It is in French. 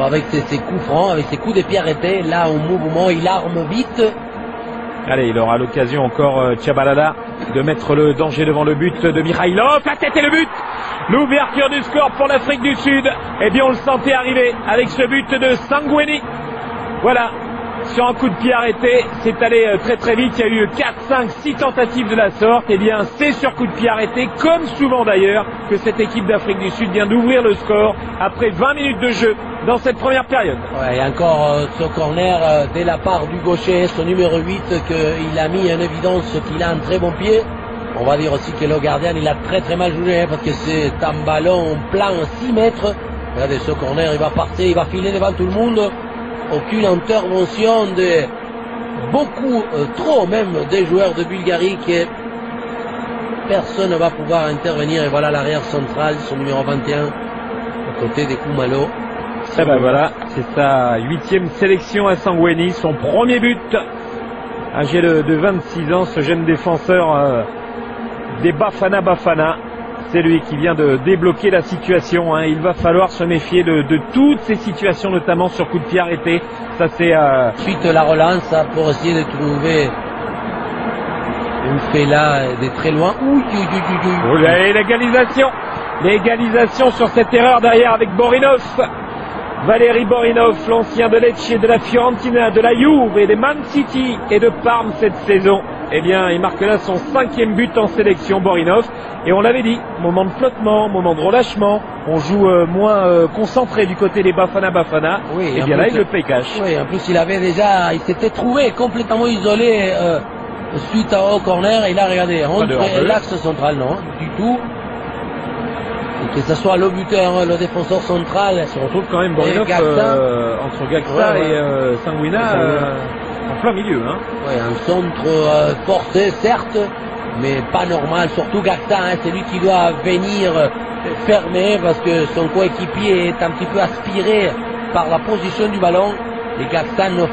avec ses coups francs, avec ses coups de pied arrêtés. Là, au mouvement, il arme vite. Allez, il aura l'occasion encore, Tchabalala, de mettre le danger devant le but de Mikhailov. La tête et le but. L'ouverture du score pour l'Afrique du Sud. Eh bien, on le sentait arriver avec ce but de Sangweni. Voilà. Sur un coup de pied arrêté, c'est allé très très vite. Il y a eu 4, 5, 6 tentatives de la sorte. Eh bien, c'est sur coup de pied arrêté, comme souvent d'ailleurs, que cette équipe d'Afrique du Sud vient d'ouvrir le score après 20 minutes de jeu dans cette première période. Ouais, et encore ce corner dès la part du gaucher, son numéro 8, qu'il a mis en évidence qu'il a un très bon pied. On va dire aussi que le gardien, il a très très mal joué, parce que c'est un ballon plein 6 mètres. Regardez ce corner, il va partir, il va filer devant tout le monde. Aucune intervention de beaucoup, trop même, des joueurs de Bulgarie, que personne ne va pouvoir intervenir. Et voilà l'arrière central, son numéro 21, à côté des Koumalo. Eh ben voilà, c'est sa 8e sélection à Sangweni, son premier but. Âgé de 26 ans, ce jeune défenseur des Bafana Bafana. C'est lui qui vient de débloquer la situation. Hein. Il va falloir se méfier de toutes ces situations, notamment sur coup de pied arrêté. Ça c'est Suite la relance pour essayer de trouver une fait là de très loin. Et l'égalisation sur cette erreur derrière avec Borinov. Valérie Borinov, l'ancien de Lecce, de la Fiorentina, de la Juve et des Man City et de Parme cette saison. Eh bien, il marque là son 5e but en sélection, Borinov. Et on l'avait dit, moment de flottement, moment de relâchement. On joue moins concentré du côté des Bafana Bafana. Oui, et bien là, il le paye cash. Oui, en plus, il s'était trouvé complètement isolé suite au corner. Et là, regardez, entre l'axe central, non, du tout. Et que ce soit le buteur, le défenseur central. On retrouve quand même Borinov entre Gaksa et Sanguina en plein milieu. Hein. Oui, un centre forcé, certes, mais pas normal. Surtout Gaksa, hein, c'est lui qui doit venir fermer parce que son coéquipier est un petit peu aspiré par la position du ballon. Et Gaksa ne fait